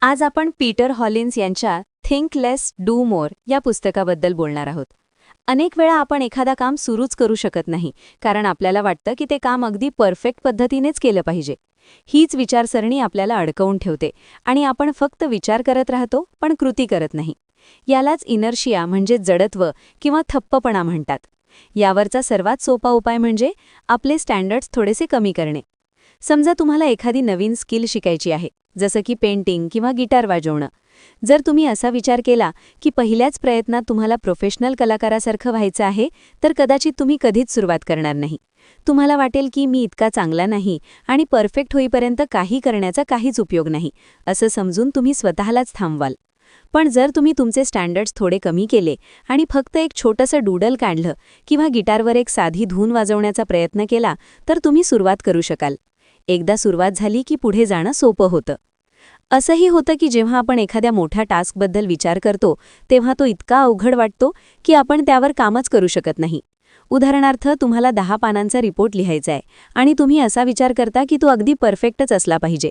आज आपण पीटर हॉलिन्स यांच्या थिंक लेस डू मोर या पुस्तकाबद्दल बोलणार आहोत. अनेक वेळा आपण एखादा काम सुरूच करू शकत नाही, कारण आपल्याला वाटतं की ते काम अगदी परफेक्ट पद्धतीनेच केलं पाहिजे. हीच विचारसरणी आपल्याला अडकवून ठेवते आणि आपण फक्त विचार करत राहतो पण कृती करत नाही. यालाच इनर्शिया म्हणजे जडत्व किंवा थप्पपणा म्हणतात. यावरचा सर्वात सोपा उपाय म्हणजे आपले स्टँडर्ड्स थोडेसे कमी करणे. समजा तुम्हाला एखादी नवीन स्किल शिकायची आहे, जसं की पेंटिंग किंवा गिटार वाजवणं. जर तुम्ही असा विचार केला की पहिल्याच प्रयत्नात तुम्हाला प्रोफेशनल कलाकारासारखं व्हायचं आहे, तर कदाचित तुम्ही कधीच सुरुवात करणार नाही. तुम्हाला वाटेल की मी इतका चांगला नाही आणि परफेक्ट होईपर्यंत काही करण्याचा काहीच उपयोग नाही, असं समजून तुम्ही स्वतःलाच थांबवाल. पण जर तुम्ही तुमचे स्टँडर्ड्स थोडे कमी केले आणि फक्त एक छोटंसं डूडल काढलं किंवा गिटारवर एक साधी धून वाजवण्याचा प्रयत्न केला, तर तुम्ही सुरुवात करू शकाल. एकदा सुरुवात झाली की पुढे जाणं सोपं होतं. असंही होतं की जेव्हा आपण एखाद्या मोठ्या टास्कबद्दल विचार करतो, तेव्हा तो इतका अवघड वाटतो की आपण त्यावर कामच करू शकत नाही. उदाहरणार्थ, तुम्हाला 10 पानांचा रिपोर्ट लिहायचा आहे आणि तुम्ही असा विचार करता की तो अगदी परफेक्टच असला पाहिजे.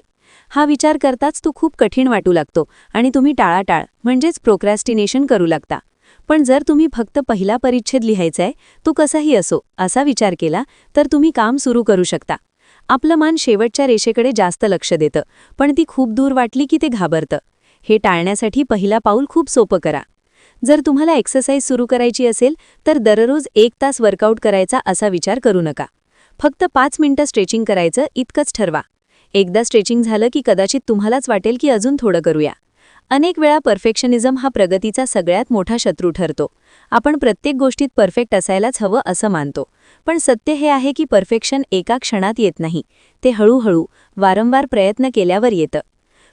हा विचार करताच तो खूप कठीण वाटू लागतो आणि तुम्ही टाळाटाळ म्हणजेच प्रोक्रॅस्टिनेशन करू लागता. पण जर तुम्ही फक्त पहिला परिच्छेद लिहायचा आहे, तो कसाही असो, असा विचार केला, तर तुम्ही काम सुरू करू शकता. आपलं मन शेवटच्या रेषेकडे जास्त लक्ष देतं, पण ती खूप दूर वाटली की ते घाबरतं. हे टाळण्यासाठी पहिला पाऊल खूप सोपं करा. जर तुम्हाला एक्सरसाइज सुरू करायची असेल, तर दररोज 1 तास वर्कआउट करायचा असा विचार करू नका. फक्त 5 मिनिटं स्ट्रेचिंग करायचं इतकंच ठरवा. एकदा स्ट्रेचिंग झालं की कदाचित तुम्हालाच वाटेल की अजून थोडं करूया. अनेक वेळा परफेक्शनिझम हा प्रगतीचा सगळ्यात मोठा शत्रू ठरतो. आपण प्रत्येक गोष्टीत परफेक्ट असायलाच हवं असं मानतो. पण सत्य हे आहे की परफेक्शन एका क्षणात येत नाही. ते हळूहळू, वारंवार प्रयत्न केल्यावर येतं.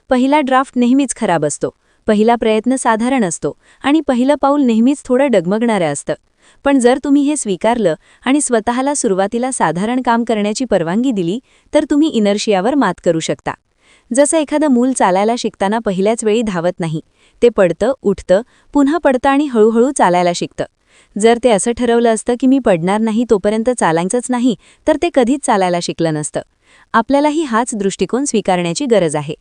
पहिला ड्राफ्ट नेहमीच खराब असतो, पहिला प्रयत्न साधारण असतो आणि पहिलं पाऊल नेहमीच थोडं डगमगणारं असतं. पण जर तुम्ही हे स्वीकारलं आणि स्वतःला सुरुवातीला साधारण काम करण्याची परवानगी दिली, तर तुम्ही इनर्शियावर मात करू शकता. जसं एखादं मूल चालायला शिकताना पहिल्याच वेळी धावत नाही. ते पडतं, उठतं, पुन्हा पडतं आणि हळूहळू चालायला शिकतं. जर ते असं ठरवलं असतं की मी पडणार नाही तोपर्यंत चालायचंच नाही, तर ते कधीच चालायला शिकलं नसतं. आपल्यालाही हाच दृष्टिकोन स्वीकारण्याची गरज आहे.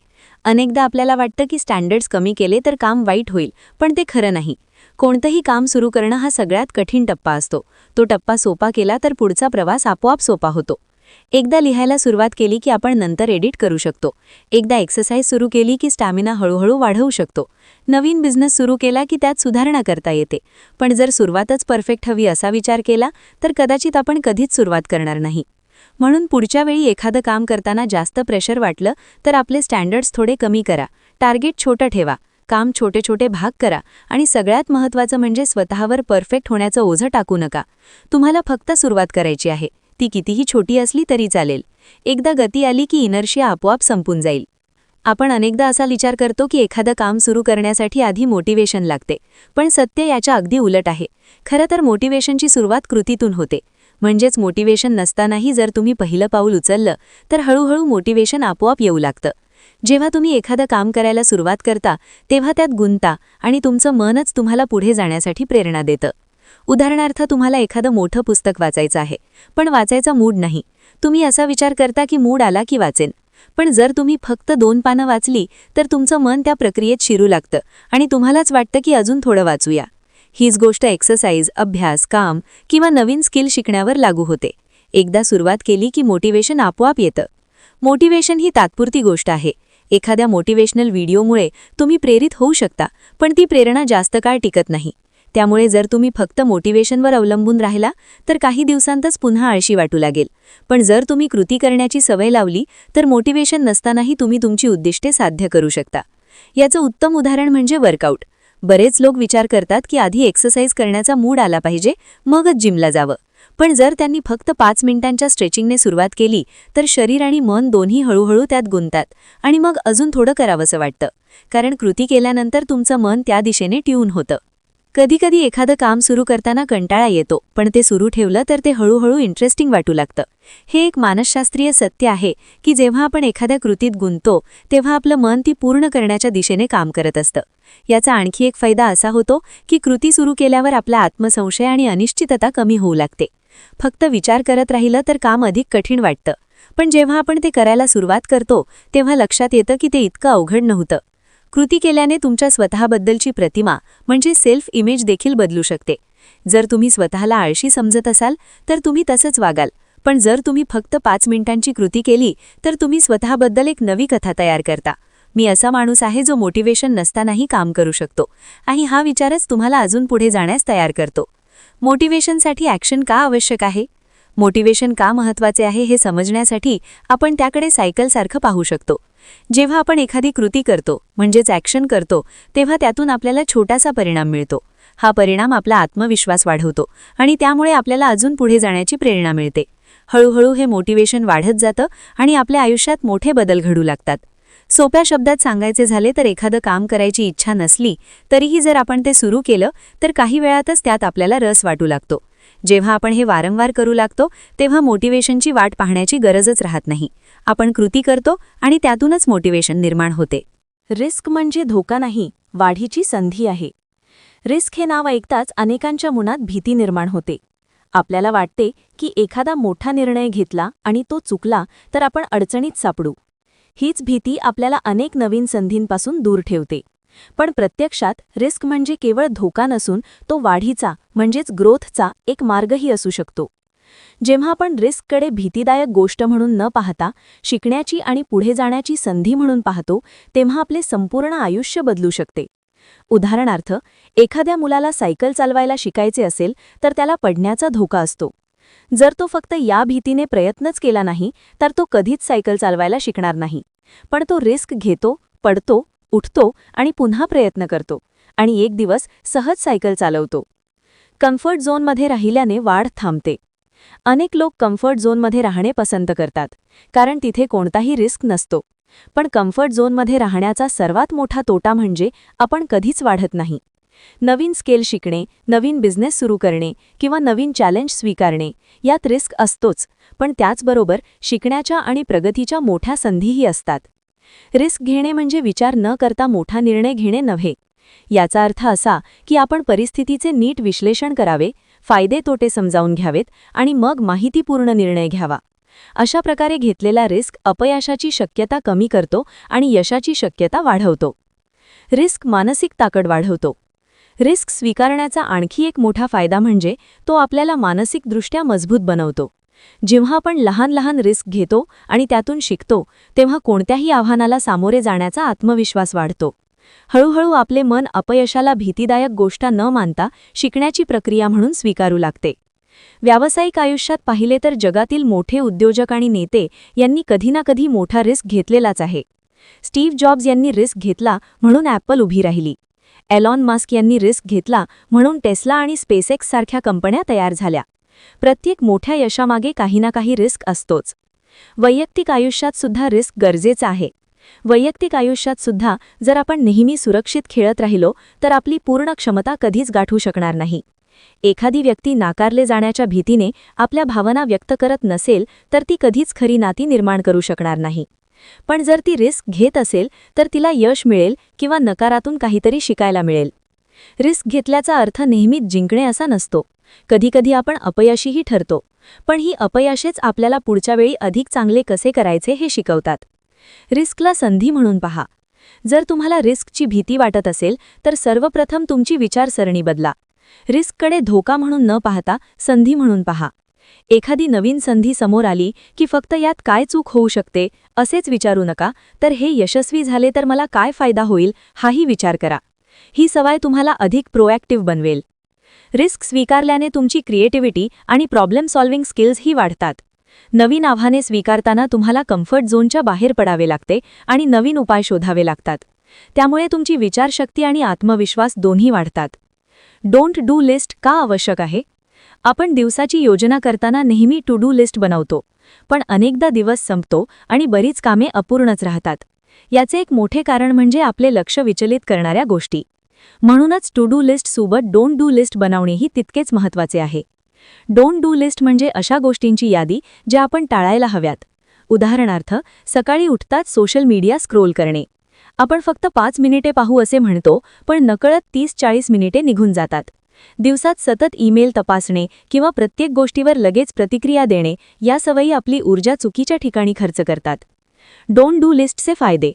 अनेकदा आपल्याला वाटतं की स्टँडर्ड्स कमी केले तर काम वाईट होईल, पण ते खरं नाही. कोणतंही काम सुरू करणं हा सगळ्यात कठीण टप्पा असतो. तो टप्पा सोपा केला तर पुढचा प्रवास आपोआप सोपा होतो. एकदा लिहायला सुरुवात केली की आपण नंतर एडिट करू शकतो. एकदा एक्सरसाइज सुरू केली की स्टॅमिना हळूहळू वाढवू शकतो. नवीन बिझनेस सुरू केला की त्यात सुधारणा करता येते. पण जर सुरुवातच परफेक्ट हवी असा विचार केला, तर कदाचित आपण कधीच सुरुवात करणार नाही. म्हणून पुढच्या वेळी एखादं काम करताना जास्त प्रेशर वाटलं, तर आपले स्टँडर्ड्स थोडे कमी करा. टार्गेट छोटं ठेवा. काम छोटे छोटे भाग करा आणि सगळ्यात महत्त्वाचं म्हणजे स्वतःवर परफेक्ट होण्याचं ओझं टाकू नका. तुम्हाला फक्त सुरुवात करायची आहे. ती कितीही छोटी असली तरी चालेल. एकदा गती आली की इनर्शिया आपोआप संपून जाईल. आपण अनेकदा असा विचार करतो की एखादं काम सुरू करण्यासाठी आधी मोटिवेशन लागते, पण सत्य याच्या अगदी उलट आहे. खरं तर मोटिवेशनची सुरुवात कृतीतून होते. म्हणजेच मोटिवेशन नसतानाही जर तुम्ही पहिलं पाऊल उचललं, तर हळूहळू मोटिवेशन आपोआप येऊ लागतं. जेव्हा तुम्ही एखादं काम करायला सुरुवात करता, तेव्हा त्यात गुंता आणि तुमचं मनच तुम्हाला पुढे जाण्यासाठी प्रेरणा देतं. उदाहरणार्थ, तुम्हाला एखादं मोठं पुस्तक वाचायचं आहे, पण वाचायचा मूड नाही. तुम्ही असा विचार करता की मूड आला की वाचेन. पण जर तुम्ही फक्त 2 पानं वाचली, तर तुमचं मन त्या प्रक्रियेत शिरू लागतं आणि तुम्हालाच वाटतं की अजून थोडं वाचूया. हीच गोष्ट एक्सरसाइज, अभ्यास, काम किंवा नवीन स्किल शिकण्यावर लागू होते. एकदा सुरुवात केली की मोटिवेशन आपोआप येतं. मोटिवेशन ही तात्पुरती गोष्ट आहे. एखाद्या मोटिवेशनल व्हिडिओमुळे तुम्ही प्रेरित होऊ शकता, पण ती प्रेरणा जास्त काळ टिकत नाही. त्यामुळे जर तुम्ही फक्त मोटिवेशनवर अवलंबून राहिला, तर काही दिवसांतच पुन्हा आळशी वाटू लागेल. पण जर तुम्ही कृती करण्याची सवय लावली, तर मोटिवेशन नसतानाही तुम्ही तुमची उद्दिष्टे साध्य करू शकता. याचं उत्तम उदाहरण म्हणजे वर्कआउट. बरेच लोक विचार करतात की आधी एक्सरसाइज करण्याचा मूड आला पाहिजे, मगच जिमला जावं. पण जर त्यांनी फक्त 5 मिनिटांच्या स्ट्रेचिंगने सुरुवात केली, तर शरीर आणि मन दोन्ही हळूहळू त्यात गुंततात आणि मग अजून थोडं करावंसं वाटतं. कारण कृती केल्यानंतर तुमचं मन त्या दिशेने ट्यून होतं. कधीकधी एखादं काम सुरू करताना कंटाळा येतो, पण ते सुरू ठेवलं तर ते हळूहळू इंटरेस्टिंग वाटू लागतं. हे एक मानसशास्त्रीय सत्य आहे की जेव्हा आपण एखाद्या कृतीत गुंततो, तेव्हा आपलं मन ती पूर्ण करण्याच्या दिशेने काम करत असतं. याचा आणखी एक फायदा असा होतो की कृती सुरू केल्यावर आपला आत्मसंशय आणि अनिश्चितता कमी होऊ लागते. फक्त विचार करत राहिलं तर काम अधिक कठीण वाटतं. पण जेव्हा आपण ते करायला सुरुवात करतो, तेव्हा लक्षात येतं की ते इतकं अवघड नव्हतं. कृती केल्याने तुमच्या स्वतःबद्दलची प्रतिमा म्हणजे सेल्फ इमेज देखील बदलू शकते. जर तुम्ही स्वतःला आळशी समजत असाल तर तुम्ही तसंच वागाल, पण जर तुम्ही फक्त 5 मिनिटांची कृती केली तर तुम्ही स्वतःबद्दल एक नवी कथा तयार करता. मी असा माणूस आहे जो मोटिवेशन नसतानाही काम करू शकतो, आणि हा विचारच तुम्हाला अजून पुढे जाण्यास तयार करतो. मोटिवेशनसाठी ॲक्शन का आवश्यक आहे? मोटिवेशन का महत्त्वाचे आहे हे समजण्यासाठी आपण त्याकडे सायकलसारखं पाहू शकतो. जेव्हा आपण एखादी कृती करतो म्हणजेच ॲक्शन करतो, तेव्हा त्यातून आपल्याला छोटासा परिणाम मिळतो. हा परिणाम आपला आत्मविश्वास वाढवतो आणि त्यामुळे आपल्याला अजून पुढे जाण्याची प्रेरणा मिळते. हळूहळू हे मोटिवेशन वाढत जातं आणि आपल्या आयुष्यात मोठे बदल घडू लागतात. सोप्या शब्दात सांगायचे झाले तर एखादं काम करायची इच्छा नसली तरीही जर आपण ते सुरू केलं तर काही वेळातच त्यात आपल्याला रस वाटू लागतो. जेव्हा आपण हे वारंवार करू लागतो तेव्हा मोटिवेशनची वाट पाहण्याची गरजच राहत नाही. आपण कृती करतो आणि त्यातूनच मोटिवेशन निर्माण होते. रिस्क म्हणजे धोका नाही, वाढीची संधी आहे. रिस्क हे नाव ऐकताच अनेकांच्या मनात भीती निर्माण होते. आपल्याला वाटते की एखादा मोठा निर्णय घेतला आणि तो चुकला तर आपण अडचणीत सापडू. हीच भीती आपल्याला अनेक नवीन संधींपासून दूर ठेवते. पण प्रत्यक्षात रिस्क म्हणजे केवळ धोका नसून तो वाढीचा म्हणजेच ग्रोथचा एक मार्गही असू शकतो. जेव्हा आपण रिस्ककडे भीतीदायक गोष्ट म्हणून न पाहता शिकण्याची आणि पुढे जाण्याची संधी म्हणून पाहतो, तेव्हा आपले संपूर्ण आयुष्य बदलू शकते. उदाहरणार्थ, एखाद्या मुलाला सायकल चालवायला शिकायचे असेल तर त्याला पडण्याचा धोका असतो. जर तो फक्त या भीतीने प्रयत्नच केला नाही तर तो कधीच सायकल चालवायला शिकणार नाही. पण तो रिस्क घेतो, पडतो, उठतो आणि पुन्हा प्रयत्न करतो आणि एक दिवस सहज सायकल चालवतो. कम्फर्ट झोनमध्ये राहिल्याने वाढ थांबते. अनेक लोक कम्फर्ट झोनमध्ये राहणे पसंत करतात कारण तिथे कोणताही रिस्क नसतो. पण कम्फर्ट झोनमध्ये राहण्याचा सर्वात मोठा तोटा म्हणजे आपण कधीच वाढत नाही. नवीन स्किल शिकणे, नवीन बिझनेस सुरू करणे किंवा नवीन चॅलेंज स्वीकारणे यात रिस्क असतोच, पण त्याचबरोबर शिकण्याच्या आणि प्रगतीच्या मोठ्या संधीही असतात. रिस्क घेणे म्हणजे विचार न करता मोठा निर्णय घेणे नव्हे. याचा अर्थ असा की आपण परिस्थितीचे नीट विश्लेषण करावे, फायदे तोटे समजावून घ्यावेत आणि मग माहितीपूर्ण निर्णय घ्यावा. अशा प्रकारे घेतलेला रिस्क अपयशाची शक्यता कमी करतो आणि यशाची शक्यता वाढवतो. रिस्क मानसिक ताकद वाढवतो. रिस्क स्वीकारण्याचा आणखी एक मोठा फायदा म्हणजे तो आपल्याला मानसिकदृष्ट्या मजबूत बनवतो. जेव्हा आपण लहान लहान रिस्क घेतो आणि त्यातून शिकतो तेव्हा कोणत्याही आव्हानाला सामोरे जाण्याचा आत्मविश्वास वाढतो. हळूहळू आपले मन अपयशाला भीतीदायक गोष्ट न मानता शिकण्याची प्रक्रिया म्हणून स्वीकारू लागते. व्यावसायिक आयुष्यात पाहिले तर जगातील मोठे उद्योजक आणि नेते यांनी कधी ना कधी मोठा रिस्क घेतलेलाच आहे. स्टीव्ह जॉब्स यांनी रिस्क घेतला म्हणून ॲपल उभी राहिली. एलॉन मस्क यांनी रिस्क घेतला म्हणून टेस्ला आणि स्पेसएक्स सारख्या कंपन्या तयार झाल्या. प्रत्येक मोठ्या यशामागे काही ना काही रिस्क असतोच. वैयक्तिक आयुष्यात सुद्धा रिस्क गरजेचं आहे. वैयक्तिक आयुष्यात सुद्धा जर आपण नेहमी सुरक्षित खेळत राहिलो तर आपली पूर्ण क्षमता कधीच गाठू शकणार नाही. एखादी व्यक्ती नाकारले जाण्याच्या भीतीने आपल्या भावना व्यक्त करत नसेल तर ती कधीच खरी नाती निर्माण करू शकणार नाही. पण जर ती रिस्क घेत असेल तर तिला यश मिळेल किंवा नकारातून काहीतरी शिकायला मिळेल. रिस्क घेतल्याचा अर्थ नेहमीच जिंकणे असा नसतो. कधीकधी आपण अपयशीही ठरतो, पण ही अपयशेच आपल्याला पुढच्या वेळी अधिक चांगले कसे करायचे हे शिकवतात. रिस्कला संधी म्हणून पहा. जर तुम्हाला रिस्कची भीती वाटत असेल तर सर्वप्रथम तुमची विचारसरणी बदला. रिस्ककडे धोका म्हणून न पाहता संधी म्हणून पहा. एखादी नवीन संधी समोर आली की फक्त यात काय चूक होऊ शकते असेच विचारू नका, तर हे यशस्वी झाले तर मला काय फायदा होईल हाही विचार करा. ही सवय तुम्हाला अधिक प्रोॲक्टिव्ह बनवेल. रिस्क स्वीकारल्याने तुमची क्रिएटिव्हिटी आणि प्रॉब्लेम सॉल्व्हिंग स्किल्सही वाढतात. नवीन आव्हाने स्वीकारताना तुम्हाला कम्फर्ट झोनच्या बाहेर पडावे लागते आणि नवीन उपाय शोधावे लागतात. त्यामुळे तुमची विचारशक्ती आणि आत्मविश्वास दोन्ही वाढतात. डोंट डू लिस्ट का आवश्यक आहे? आपण दिवसाची योजना करताना नेहमी टू डू लिस्ट बनवतो, पण अनेकदा दिवस संपतो आणि बरीच कामे अपूर्णच राहतात. याचे एक मोठे कारण म्हणजे आपले लक्ष विचलित करणाऱ्या गोष्टी. म्हणूनच टू डू लिस्ट सोबत डोंट डू लिस्ट बनवणेही तितकेच महत्त्वाचे आहे. डोंट डू लिस्ट म्हणजे अशा गोष्टींची यादी ज्या आपण टाळायला हव्यात. उदाहरणार्थ, सकाळी उठताच सोशल मीडिया स्क्रोल करणे. आपण फक्त 5 मिनिटे पाहू असे म्हणतो, पण नकळत 30-40 मिनिटे निघून जातात. दिवसात सतत ईमेल तपासणे किंवा प्रत्येक गोष्टीवर लगेच प्रतिक्रिया देणे या सवयी आपली ऊर्जा चुकीच्या ठिकाणी खर्च करतात. डोंट डू लिस्टचे फायदे.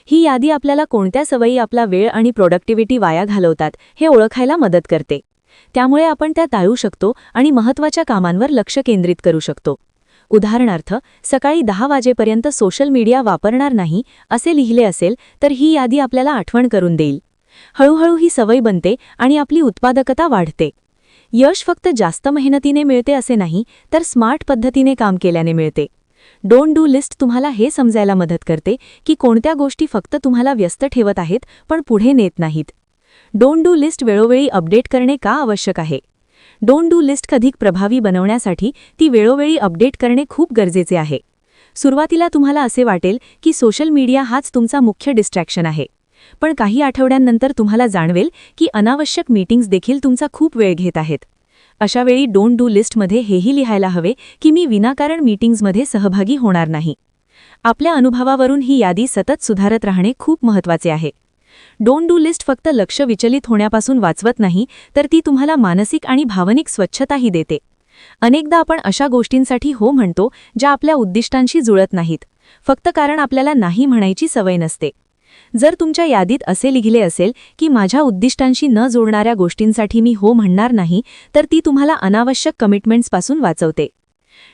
ही यादी आपल्याला कोणत्या सवयी आपला वेळ आणि प्रोडक्टिव्हिटी वाया घालवतात हे ओळखायला मदत करते. त्यामुळे आपण त्या टाळू शकतो आणि महत्त्वाच्या कामांवर लक्ष केंद्रित करू शकतो. उदाहरणार्थ, सकाळी 10 वाजेपर्यंत सोशल मीडिया वापरणार नाही असे लिहिले असेल तर ही यादी आपल्याला आठवण करून देईल. हळूहळू ही सवय बनते आणि आपली उत्पादकता वाढते. यश फक्त जास्त मेहनतीने मिळते असे नाही, तर स्मार्ट पद्धतीने काम केल्याने मिळते. डोंट डू लिस्ट तुम्हाला हे समजायला मदत करते की कोणत्या गोष्टी फक्त तुम्हाला व्यस्त ठेवत आहेत पण पुढे नेत नाहीत. डोंट डू लिस्ट वेळोवेळी अपडेट करणे का आवश्यक आहे? डोंट डू लिस्ट अधिक प्रभावी बनवण्यासाठी ती वेळोवेळी अपडेट करणे खूप गरजेचे आहे. सुरुवातीला तुम्हाला असे वाटेल की सोशल मीडिया हाच तुमचा मुख्य डिस्ट्रॅक्शन आहे. पण काही आठवड्यांनंतर तुम्हाला जाणवेल की अनावश्यक मीटिंग्स देखील तुमचा खूप वेळ घेत आहेत. अशावेळी डोंट डू लिस्टमध्ये हेही लिहायला हवे की मी विनाकारण मीटिंग्समध्ये सहभागी होणार नाही. आपल्या अनुभवावरून ही यादी सतत सुधारत राहणे खूप महत्त्वाचे आहे. डोंट डू लिस्ट फक्त लक्ष विचलित होण्यापासून वाचवत नाही, तर ती तुम्हाला मानसिक आणि भावनिक स्वच्छताही देते. अनेकदा आपण अशा गोष्टींसाठी हो म्हणतो ज्या आपल्या उद्दिष्टांशी जुळत नाहीत, फक्त कारण आपल्याला नाही म्हणायची सवय नसते. जर तुमच्या यादीत असे लिहिले असेल की माझ्या उद्दिष्टांशी न जोडणाऱ्या गोष्टींसाठी मी हो म्हणणार नाही, तर ती तुम्हाला अनावश्यक कमिटमेंट्सपासून वाचवते.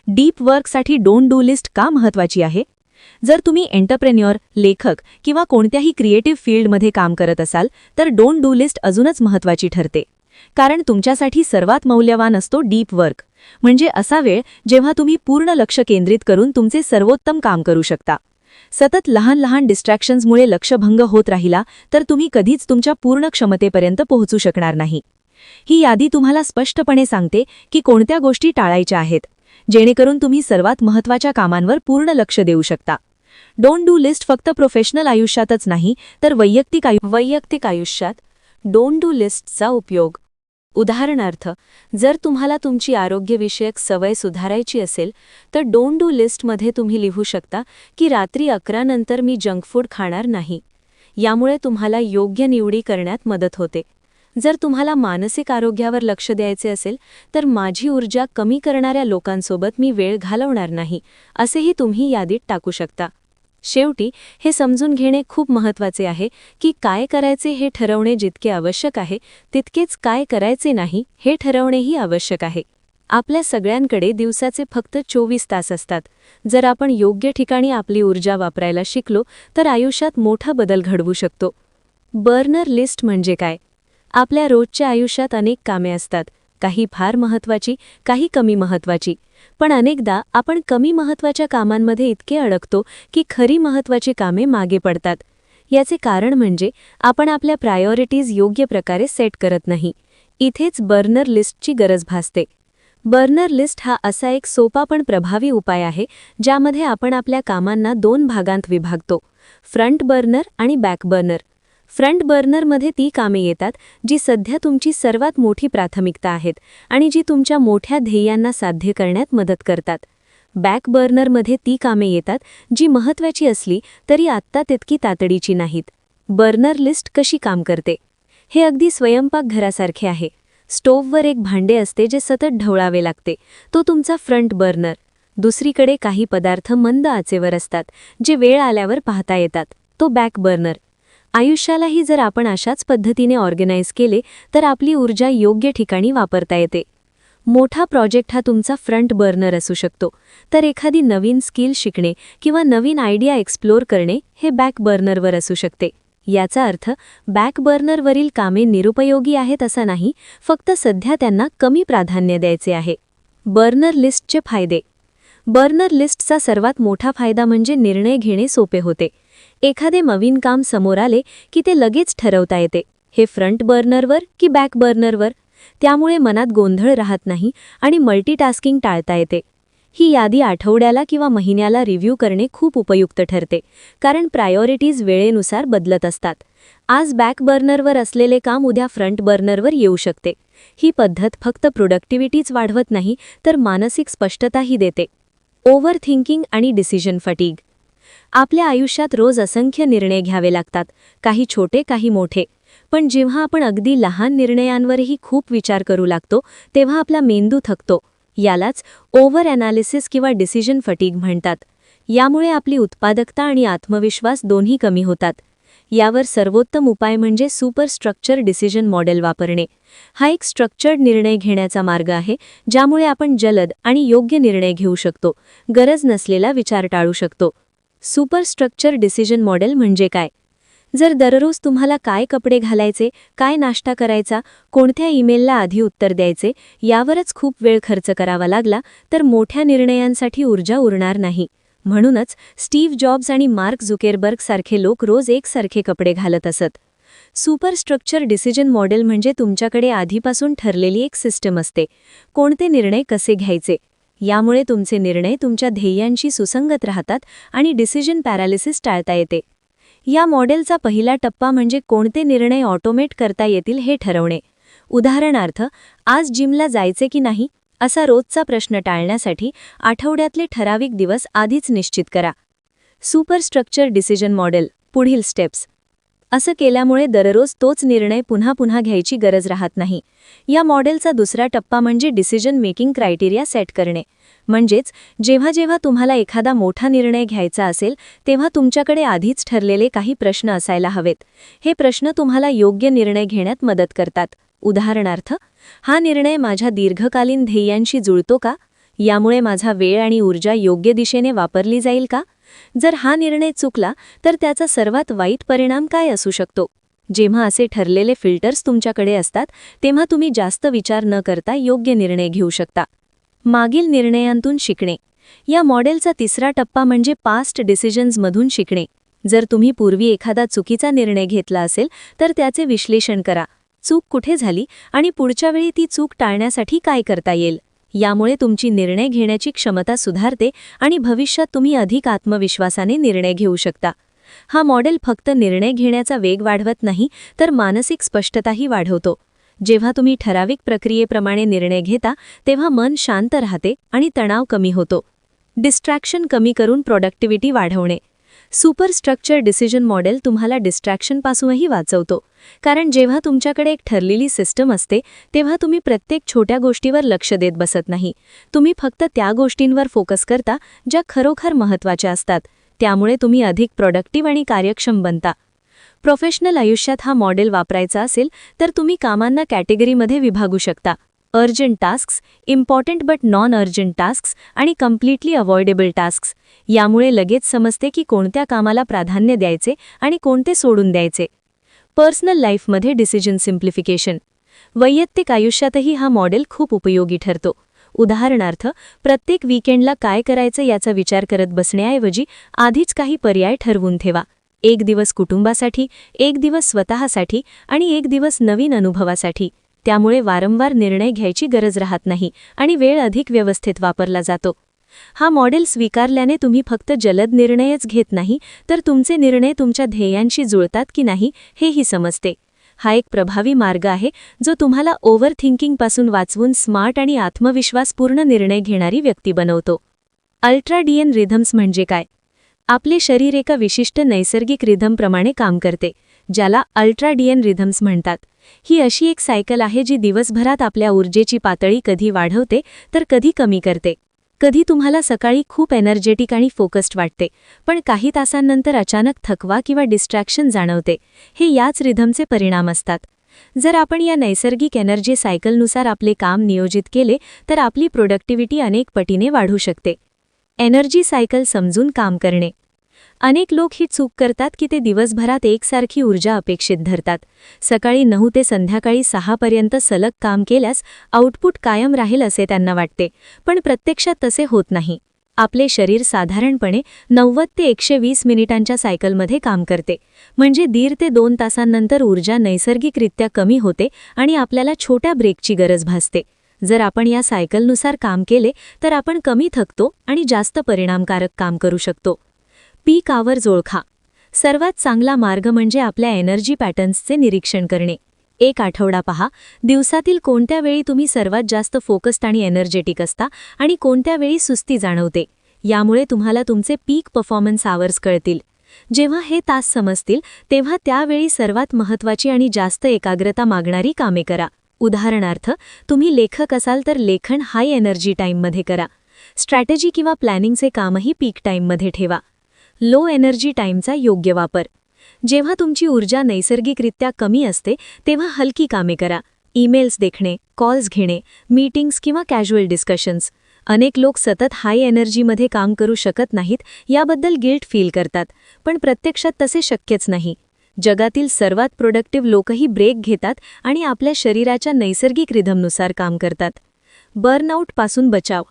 डीप वर्कसाठी डोंट डू लिस्ट का महत्त्वाची आहे? जर तुम्ही एंटरप्रेन्युअर, लेखक किंवा कोणत्याही क्रिएटिव्ह फील्डमध्ये काम करत असाल तर डोंट डू लिस्ट अजूनच महत्त्वाची ठरते. कारण तुमच्यासाठी सर्वात मौल्यवान असतो डीप वर्क, म्हणजे असा वेळ जेव्हा तुम्ही पूर्ण लक्ष केंद्रित करून तुमचे सर्वोत्तम काम करू शकता. सतत लहान लहान डिस्ट्रॅक्शन्समुळे लक्षभंग होत राहिला तर तुम्ही कधीच तुमच्या पूर्ण क्षमतेपर्यंत पोहोचू शकणार नाही. ही यादी तुम्हाला स्पष्टपणे सांगते की कोणत्या गोष्टी टाळायच्या आहेत, जेणेकरून तुम्ही सर्वात महत्त्वाच्या कामांवर पूर्ण लक्ष देऊ शकता. डोंट डू लिस्ट फक्त प्रोफेशनल आयुष्यातच नाही, तर वैयक्तिक आयुष्यात डोंट डू लिस्टचा उपयोग. उदाहरणार्थ, जर तुम्हाला तुमची आरोग्यविषयक सवय सुधारायची असेल तर डोंट डू लिस्टमध्ये तुम्ही लिहू शकता की रात्री 11 नंतर मी जंक फूड खाणार नाही. यामुळे तुम्हाला योग्य निवडी करण्यात मदत होते. जर तुम्हाला मानसिक आरोग्यावर लक्ष द्यायचे असेल तर माझी ऊर्जा कमी करणाऱ्या लोकांसोबत मी वेळ घालवणार नाही, असेही तुम्ही यादीत टाकू शकता. शेवटी हे समजून घेणे खूप महत्त्वाचे आहे की काय करायचे हे ठरवणे जितके आवश्यक आहे तितकेच काय करायचे नाही हे ठरवणेही आवश्यक आहे. आपल्या सगळ्यांकडे दिवसाचे फक्त 24 तास असतात. जर आपण योग्य ठिकाणी आपली ऊर्जा वापरायला शिकलो तर आयुष्यात मोठा बदल घडवू शकतो. बर्नर लिस्ट म्हणजे काय? आपल्या रोजच्या आयुष्यात अनेक कामे असतात, काही फार महत्त्वाची, काही कमी महत्त्वाची. पण अनेकदा आपण कमी महत्त्वाच्या कामांमध्ये इतके अडकतो की खरी महत्त्वाची कामे मागे पडतात. याचे कारण म्हणजे आपण आपल्या प्रायोरिटीज योग्य प्रकारे सेट करत नाही. इथेच बर्नर लिस्टची गरज भासते. बर्नर लिस्ट हा असा एक सोपा पण प्रभावी उपाय आहे ज्यामध्ये आपण आपल्या कामांना 2 भागांत विभागतो, फ्रंट बर्नर आणि बॅक बर्नर. फ्रंट बर्नरमध्ये ती कामे येतात जी सध्या तुमची सर्वात मोठी प्राथमिकता आहेत आणि जी तुमच्या मोठ्या ध्येयांना साध्य करण्यात मदत करतात. बॅक बर्नरमध्ये ती कामे येतात जी महत्त्वाची असली तरी आत्ता तितकी तातडीची नाहीत. बर्नर लिस्ट कशी काम करते? हे अगदी स्वयंपाकघरासारखे आहे. स्टोव्हवर एक भांडे असते जे सतत ढवळावे लागते, तो तुमचा फ्रंट बर्नर. दुसरीकडे काही पदार्थ मंद आचेवर असतात जे वेळ आल्यावर पाहता येतात, तो बॅक बर्नर. आयुष्यालाही जर आपण अशाच पद्धतीने ऑर्गनाइज केले तर आपली ऊर्जा योग्य ठिकाणी वापरता येते. मोठा प्रोजेक्ट हा तुमचा फ्रंट बर्नर असू शकतो, तर एखादी नवीन स्किल शिकणे किंवा नवीन आयडिया एक्सप्लोर करणे हे बॅक बर्नरवर असू शकते. याचा अर्थ बॅक बर्नरवरील कामे निरुपयोगी आहेत असा नाही, फक्त सध्या त्यांना कमी प्राधान्य द्यायचे आहे. बर्नर लिस्टचे फायदे. बर्नर लिस्टचा सर्वात मोठा फायदा म्हणजे निर्णय घेणे सोपे होते. एखादे नवीन काम समोर आले की ते लगेच ठरवता येते, हे फ्रंट बर्नरवर की बॅक बर्नरवर. त्यामुळे मनात गोंधळ राहत नाही आणि मल्टीटास्किंग टाळता येते. ही यादी आठवड्याला किंवा महिन्याला रिव्ह्यू करणे खूप उपयुक्त ठरते, कारण प्रायोरिटीज वेळेनुसार बदलत असतात. आज बॅक बर्नरवर असलेले काम उद्या फ्रंट बर्नरवर येऊ शकते. ही पद्धत फक्त प्रोडक्टिव्हिटीच वाढवत नाही, तर मानसिक स्पष्टताही देते. ओव्हर थिंकिंग आणि डिसिजन फटीग. आपल्या आयुष्यात रोज असंख्य निर्णय घ्यावे लागतात, काही छोटे काही मोठे. पण जेव्हा आपण अगदी लहान निर्णयांवरही खूप विचार करू लागतो तेव्हा आपला मेंदू थकतो. यालाच ओव्हर ॲनालिसिस किंवा डिसिजन फटीग म्हणतात. यामुळे आपली उत्पादकता आणि आत्मविश्वास दोन्ही कमी होतात. यावर सर्वोत्तम उपाय म्हणजे सुपर स्ट्रक्चर डिसिजन मॉडेल वापरणे. हा एक स्ट्रक्चर्ड निर्णय घेण्याचा मार्ग आहे, ज्यामुळे आपण जलद आणि योग्य निर्णय घेऊ शकतो, गरज नसलेला विचार टाळू शकतो. सुपर स्ट्रक्चर डिसिजन मॉडेल म्हणजे काय? जर दररोज तुम्हाला काय कपडे घालायचे, काय नाश्ता करायचा, कोणत्या ईमेलला आधी उत्तर द्यायचे यावरच खूप वेळ खर्च करावा लागला, तर मोठ्या निर्णयांसाठी ऊर्जा उरणार नाही. म्हणूनच स्टीव्ह जॉब्स आणि मार्क झुकेरबर्ग सारखे लोक रोज एकसारखे कपडे घालत असत. सुपर स्ट्रक्चर डिसिजन मॉडेल म्हणजे तुमच्याकडे आधीपासून ठरलेली एक सिस्टम असते. कोणते निर्णय कसे घ्यायचे, यामुळे तुमचे निर्णय तुमच्या ध्येयांशी सुसंगत राहतात आणि डिसिजन पॅरालिसिस टाळता येते. या मॉडेलचा पहिला टप्पा म्हणजे कोणते निर्णय ऑटोमेट करता येतील हे ठरवणे. उदाहरणार्थ, आज जिमला जायचे की नाही असा रोजचा प्रश्न टाळण्यासाठी आठवड्यातले ठराविक दिवस आधीच निश्चित करा. सुपर स्ट्रक्चर डिसिजन मॉडेल पुढील स्टेप्स. असं केल्यामुळे दररोज तोच निर्णय पुन्हा पुन्हा घ्यायची गरज राहत नाही. या मॉडेलचा दुसरा टप्पा म्हणजे डिसिजन मेकिंग क्रायटेरिया सेट करणे. म्हणजेच जेव्हा जेव्हा तुम्हाला एखादा मोठा निर्णय घ्यायचा असेल, तेव्हा तुमच्याकडे आधीच ठरलेले काही प्रश्न असायला हवेत. हे प्रश्न तुम्हाला योग्य निर्णय घेण्यात मदत करतात. उदाहरणार्थ, हा निर्णय माझ्या दीर्घकालीन ध्येयांशी जुळतो का? यामुळे माझा वेळ आणि ऊर्जा योग्य दिशेने वापरली जाईल का? जर हा निर्णय चुकला तर त्याचा सर्वात वाईट परिणाम काय असू शकतो? जेव्हा असे ठरलेले फिल्टर्स तुमच्याकडे असतात, तेव्हा तुम्ही जास्त विचार न करता योग्य निर्णय घेऊ शकता. मागील निर्णयांतून शिकणे. या मॉडेलचा तिसरा टप्पा म्हणजे पास्ट डिसिजन्समधून शिकणे. जर तुम्ही पूर्वी एखादा चुकीचा निर्णय घेतला असेल, तर त्याचे विश्लेषण करा. चूक कुठे झाली आणि पुढच्या वेळी ती चूक टाळण्यासाठी काय करता येईल. यामुळे तुमची निर्णय घेण्याची क्षमता सुधारते आणि भविष्यात तुम्ही अधिक आत्मविश्वासाने निर्णय घेऊ शकता. हा मॉडेल फक्त निर्णय घेण्याचा वेग वाढवत नाही, तर मानसिक स्पष्टताही वाढवतो. जेव्हा तुम्ही ठराविक प्रक्रियेप्रमाणे निर्णय घेता, तेव्हा मन शांत राहते आणि तणाव कमी होतो. डिस्ट्रॅक्शन कमी करून प्रोडक्टिव्हिटी वाढवणे. सुपर स्ट्रक्चर डिसिजन मॉडेल तुम्हाला डिस्ट्रॅक्शनपासूनही वाचवतो. कारण जेव्हा तुमच्याकडे एक ठरलेली सिस्टम असते, तेव्हा तुम्ही प्रत्येक छोट्या गोष्टीवर लक्ष देत बसत नाही. तुम्ही फक्त त्या गोष्टींवर फोकस करता ज्या खरोखर महत्त्वाच्या असतात. त्यामुळे तुम्ही अधिक प्रोडक्टिव्ह आणि कार्यक्षम बनता. प्रोफेशनल आयुष्यात हा मॉडेल वापरायचा असेल तर तुम्ही कामांना कॅटेगरीमध्ये विभागू शकता. Urgent tasks, important but non urgent tasks आणि कम्प्लिटली अवॉइडेबल टास्क्स. यामुळे लगेच समजते की कोणत्या कामाला प्राधान्य द्यायचे आणि कोणते सोडून द्यायचे. पर्सनल लाईफमध्ये डिसिजन सिम्प्लिफिकेशन. वैयक्तिक आयुष्यातही हा मॉडेल खूप उपयोगी ठरतो. उदाहरणार्थ, प्रत्येक वीकेंडला काय करायचं याचा विचार करत बसण्याऐवजी आधीच काही पर्याय ठरवून ठेवा. एक दिवस कुटुंबासाठी, एक दिवस स्वतःसाठी आणि एक दिवस नवीन अनुभवासाठी. त्यामुळे वारंवार निर्णय घ्यायची गरज राहत नाही आणि वेळ अधिक व्यवस्थित वापरला जातो. हा मॉडेल स्वीकारल्याने तुम्ही फक्त जलद निर्णयच घेत नाही, तर तुमचे निर्णय तुमच्या ध्येयांशी जुळतात की नाही हेही समजते. हा एक प्रभावी मार्ग आहे जो तुम्हाला ओव्हर थिंकिंगपासून वाचवून स्मार्ट आणि आत्मविश्वासपूर्ण निर्णय घेणारी व्यक्ती बनवतो. अल्ट्राडियन रिथम्स म्हणजे काय? आपले शरीर एका विशिष्ट नैसर्गिक रिथमप्रमाणे काम करते, ज्याला अल्ट्राडियन रिथम्स म्हणतात. ही अशी एक सायकल आहे जी दिवसभरात आपल्या ऊर्जेची पातळी कधी वाढवते तर कधी कमी करते. कधी तुम्हाला सकाळी खूप एनर्जेटिक आणि फोकस्ड वाटते, पण काही तासांनंतर अचानक थकवा किंवा डिस्ट्रॅक्शन जाणवते. हे याच रिथमचे परिणाम असतात. जर आपण या नैसर्गिक एनर्जी सायकलनुसार आपले काम नियोजित केले तर आपली प्रोडक्टिव्हिटी अनेक पटीने वाढू शकते. एनर्जी सायकल समजून काम करणे. अनेक लोक ही चूक करतात की ते दिवसभरात एकसारखी ऊर्जा अपेक्षित धरतात. सकाळी 9 ते संध्याकाळी 6 पर्यंत सलग काम केल्यास आउटपुट कायम राहील असे त्यांना वाटते, पण प्रत्यक्षात तसे होत नाही. आपले शरीर साधारणपणे 90 ते 120 मिनिटांच्या सायकलमध्ये काम करते. म्हणजे 1.5 ते 2 तासांनंतर ऊर्जा नैसर्गिकरित्या कमी होते आणि आपल्याला छोट्या ब्रेकची गरज भासते. जर आपण या सायकलनुसार काम केले तर आपण कमी थकतो आणि जास्त परिणामकारक काम करू शकतो. पीक आवर्स ओळखा. सर्वात चांगला मार्ग म्हणजे आपल्या एनर्जी पॅटर्न्सचे निरीक्षण करणे. एक आठवडा पहा, दिवसातील कोणत्या वेळी तुम्ही सर्वात जास्त फोकस्ड आणि एनर्जेटिक असता आणि कोणत्या वेळी सुस्ती जाणवते. यामुळे तुम्हाला तुमचे पीक परफॉर्मन्स आवर्स कळतील. जेव्हा हे तास समजतील तेव्हा त्यावेळी सर्वात महत्त्वाची आणि जास्त एकाग्रता मागणारी कामे करा. उदाहरणार्थ, तुम्ही लेखक असाल तर लेखन हाय एनर्जी टाईममध्ये करा. स्ट्रॅटेजी किंवा प्लॅनिंगचे कामही पीक टाईममध्ये ठेवा. लो एनर्जी टाईमचा योग्य वापर. जेव्हा तुमची ऊर्जा नैसर्गिकरित्या कमी असते तेव्हा हलकी कामे करा. ईमेल्स देखणे, कॉल्स घेणे, मीटिंग्स किंवा कॅज्युअल डिस्कशन्स. अनेक लोक सतत हाय एनर्जीमध्ये काम करू शकत नाहीत याबद्दल गिल्ट फील करतात, पण प्रत्यक्षात तसे शक्यच नाही. जगातील सर्वात प्रोडक्टिव्ह लोकही ब्रेक घेतात आणि आपल्या शरीराच्या नैसर्गिक रिधमनुसार काम करतात. बर्नआउटपासून बचाव.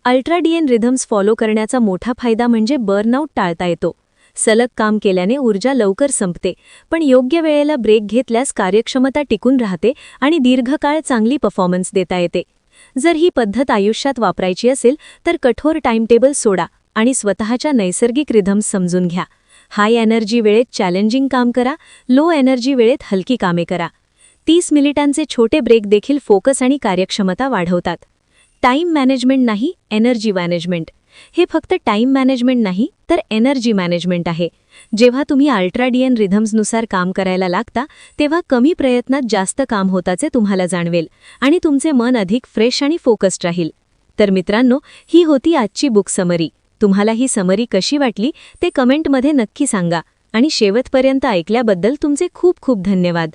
अल्ट्राडियन रिधम्स फॉलो करण्याचा मोठा फायदा म्हणजे बर्नआउट टाळता येतो. सलग काम केल्याने ऊर्जा लवकर संपते, पण योग्य वेळेला ब्रेक घेतल्यास कार्यक्षमता टिकून राहते आणि दीर्घकाळ चांगली परफॉर्मन्स देता येते. जर ही पद्धत आयुष्यात वापरायची असेल तर कठोर टाईमटेबल सोडा आणि स्वतःच्या नैसर्गिक रिधम्स समजून घ्या. हाय एनर्जी वेळेत चॅलेंजिंग काम करा, लो एनर्जी वेळेत हलकी कामे करा. 30 मिनिटांचे छोटे ब्रेक देखील फोकस आणि कार्यक्षमता वाढवतात. टाईम मॅनेजमेंट नाही, एनर्जी मॅनेजमेंट. हे फक्त टाईम मॅनेजमेंट नाही तर एनर्जी मॅनेजमेंट आहे. जेव्हा तुम्ही अल्ट्राडियन रिधम्सनुसार काम करायला लागता तेव्हा कमी प्रयत्नात जास्त काम होताचे तुम्हाला जाणवेल आणि तुमचे मन अधिक फ्रेश आणि फोकस्ड राहील. तर मित्रांनो, ही होती आजची बुक समरी. तुम्हाला ही समरी कशी वाटली ते कमेंटमध्ये नक्की सांगा आणि शेवटपर्यंत ऐकल्याबद्दल तुमचे खूप खूप धन्यवाद.